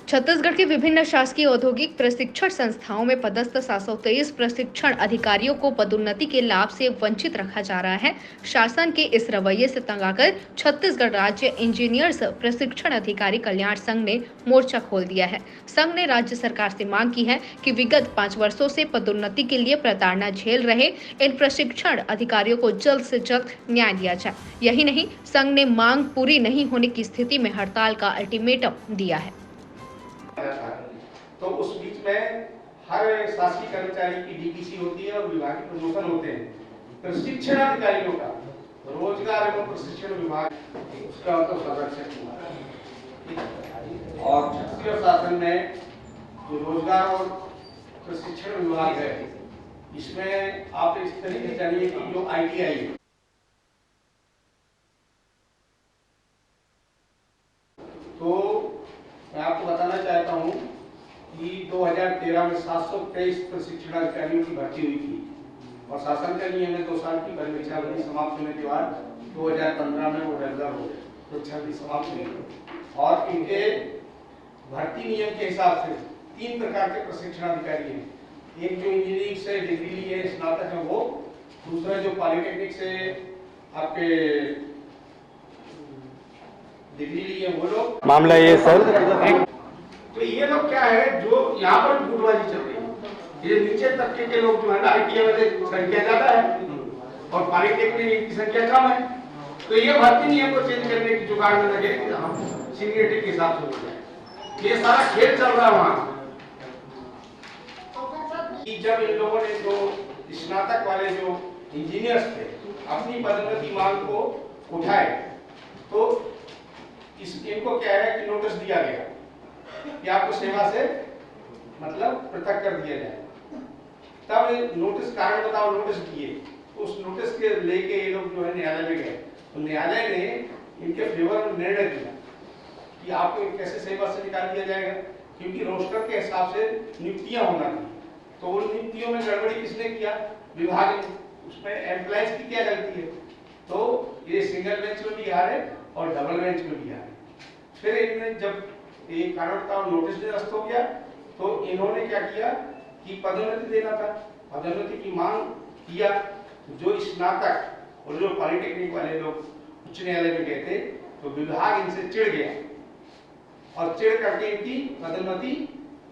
छत्तीसगढ़ के विभिन्न शासकीय औद्योगिक प्रशिक्षण संस्थाओं में पदस्थ 723 प्रशिक्षण अधिकारियों को पदोन्नति के लाभ से वंचित रखा जा रहा है। शासन के इस रवैये से तंग आकर छत्तीसगढ़ राज्य इंजीनियर्स प्रशिक्षण अधिकारी कल्याण संघ ने मोर्चा खोल दिया है। संघ ने राज्य सरकार से मांग की है कि विगत 5 वर्षों से पदोन्नति के लिए प्रताड़ना झेल रहे इन प्रशिक्षण अधिकारियों को जल्द से जल्द न्याय दिया जाए। यही नहीं, संघ ने मांग पूरी नहीं होने की स्थिति में हड़ताल का अल्टीमेटम दिया है। तो उस बीच में हर शासकीय कर्मचारी की डीपीसी होती है और विभागीय प्रमोशन होते हैं। प्रशिक्षण अधिकारियों का रोजगार एवं प्रशिक्षण विभाग उसका तो संरक्षक और छत्तीसगढ़ शासन में जो रोजगार और प्रशिक्षण विभाग है, इसमें आप इस तरीके से जानिए कि जो ITI तो मैं आपको बताना चाहता हूं कि 2013 में 723 प्रशिक्षण अधिकारियों की भर्ती हुई थी और शासन का नियम है 2 साल की परीक्षा अवधि समाप्त होने के बाद 2015 में वो रिजर्व हो गए, परीक्षा अवधि समाप्त हुई और इनके भर्ती नियम के हिसाब से 3 प्रकार के प्रशिक्षण अधिकारी हैं। एक जो इंजीनियरिंग से डिग्री ली है, स्नातक है वो, दूसरा जो पॉलिटेक्निक से आपके डिग्री ली है वो लोग। मामला ये सर, तो ये लोग क्या है जो यहाँ पर गुटबाजी चल रही है। ये नीचे तबके के लोग जो है ना, ITI वाले संख्या ज्यादा है और पॉलिटेक्निक की संख्या कम है, तो ये भर्ती नियम को चेंज करने की जुगाड़ में लगे कि हम सीनियरिटी के हिसाब से हो जाए। ये सारा खेल चल रहा है वहाँ। जब इन लोगों ने जो स्नातक वाले जो इंजीनियर्स थे अपनी पदोन्नति मांग को उठाए तो इनको क्या है कि नोटिस दिया गया कि आपको सेवा से मतलब पृथक कर दिया जाए। तब नोटिस कारण बताओ नोटिस दिए, तो उस नोटिस के लेके ये लोग जो है न्यायालय में गए, तो न्यायालय ने इनके फेवर में निर्णय दिया कि आपको कैसे सेवा से निकाल दिया जाएगा, क्योंकि रोस्टर के हिसाब से नियुक्तियां होना थी। तो उन नियुक्तियों में गड़बड़ी किसने किया? विभाग ने। उसमें एम्प्लॉइज की क्या गलती है? तो ये सिंगल बेंच में भी आ रहे और डबल बेंच में भी आ रहे। फिर इन्होंने जब ये कानून का नोटिस निरस्त हो गया तो इन्होंने क्या किया कि पदोन्नति देना था, पदोन्नति की मांग किया। जो स्नातक और जो पॉलिटेक्निक वाले लोग उच्च न्यायालय में गए थे तो विभाग इनसे चिढ़ गया और चिढ़ करके इनकी पदोन्नति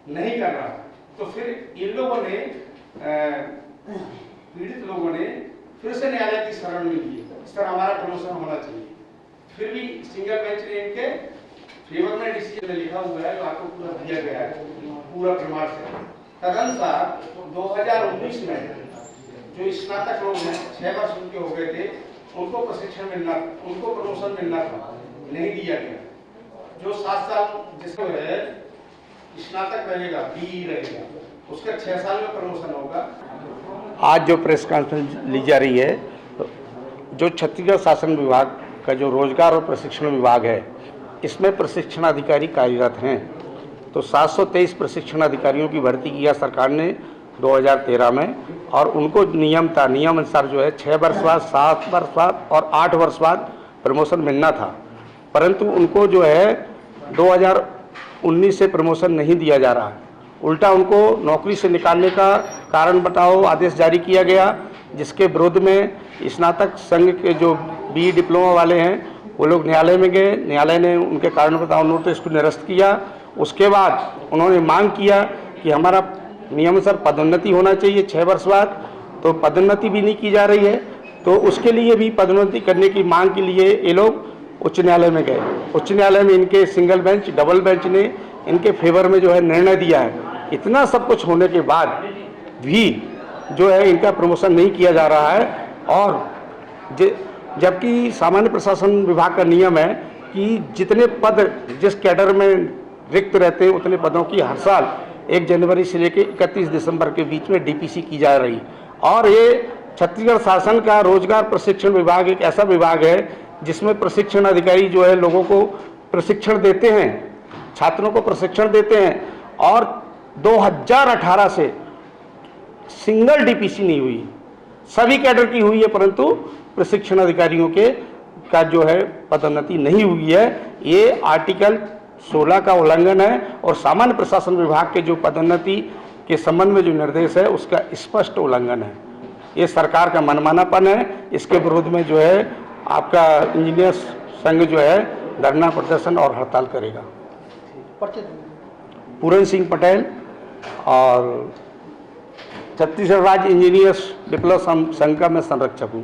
नहीं कर रहा। तो फिर इन लोगों ने पीड़ित लोगों ने फिर से न्यायालय की शरण में लिए, सर हमारा प्रमोशन होना चाहिए। फिर भी सिंगल बेंच ने इनके फेवर में डिसीजन में लिखा हुआ है, आपको पूरा दिया गया है पूरा प्रमाण से। तदनुसार 2019 में जो स्नातक लोग हैं 6 वर्ष उनके हो गए थे, उनको प्रशिक्षण मिलना, उनको प्रमोशन मिलना था, नहीं दिया गया। जो 7 साल जिसको है स्नातक रहेगा, BE रहेगा, उसका 6 साल में प्रमोशन होगा। आज जो प्रेस कॉन्फ्रेंस ली जा रही है, जो छत्तीसगढ़ शासन विभाग का जो रोजगार और प्रशिक्षण विभाग है, इसमें प्रशिक्षण अधिकारी कार्यरत हैं। तो 723 प्रशिक्षण अधिकारियों की भर्ती किया सरकार ने 2013 में और उनको नियम था, नियम अनुसार जो है 6 वर्ष बाद, 7 वर्ष बाद और 8 वर्ष बाद प्रमोशन मिलना था। परंतु उनको जो है 2019 से प्रमोशन नहीं दिया जा रहा है, उल्टा उनको नौकरी से निकालने का कारण बताओ आदेश जारी किया गया, जिसके विरोध में स्नातक संघ के जो BE डिप्लोमा वाले हैं वो लोग न्यायालय में गए। न्यायालय ने उनके कारण बताओ नोटिस को निरस्त किया। उसके बाद उन्होंने मांग किया कि हमारा नियमानुसार पदोन्नति होना चाहिए 6 वर्ष बाद, तो पदोन्नति भी नहीं की जा रही है। तो उसके लिए भी पदोन्नति करने की मांग के लिए ये लोग उच्च न्यायालय में गए। उच्च न्यायालय में इनके सिंगल बेंच, डबल बेंच ने इनके फेवर में जो है निर्णय दिया है। इतना सब कुछ होने के बाद भी जो है इनका प्रमोशन नहीं किया जा रहा है, और जबकि सामान्य प्रशासन विभाग का नियम है कि जितने पद जिस कैडर में रिक्त रहते हैं उतने पदों की हर साल 1 जनवरी से लेकर 31 दिसंबर के बीच में DPC की जा रही। और ये छत्तीसगढ़ शासन का रोजगार प्रशिक्षण विभाग एक ऐसा विभाग है जिसमें प्रशिक्षण अधिकारी जो है लोगों को प्रशिक्षण देते हैं, छात्रों को प्रशिक्षण देते हैं। और 2018 से सिंगल DPC नहीं हुई, सभी कैडर की हुई है, परंतु प्रशिक्षण अधिकारियों के का जो है पदोन्नति नहीं हुई है। ये आर्टिकल 16 का उल्लंघन है और सामान्य प्रशासन विभाग के जो पदोन्नति के संबंध में जो निर्देश है उसका स्पष्ट उल्लंघन है। ये सरकार का मनमानापन है। इसके विरोध में जो है आपका इंजीनियर्स संघ जो है धरना प्रदर्शन और हड़ताल करेगा। पूरन सिंह पटेल और छत्तीसगढ़ राज्य इंजीनियर्स विप्लव संघ का मैं संरक्षक हूँ।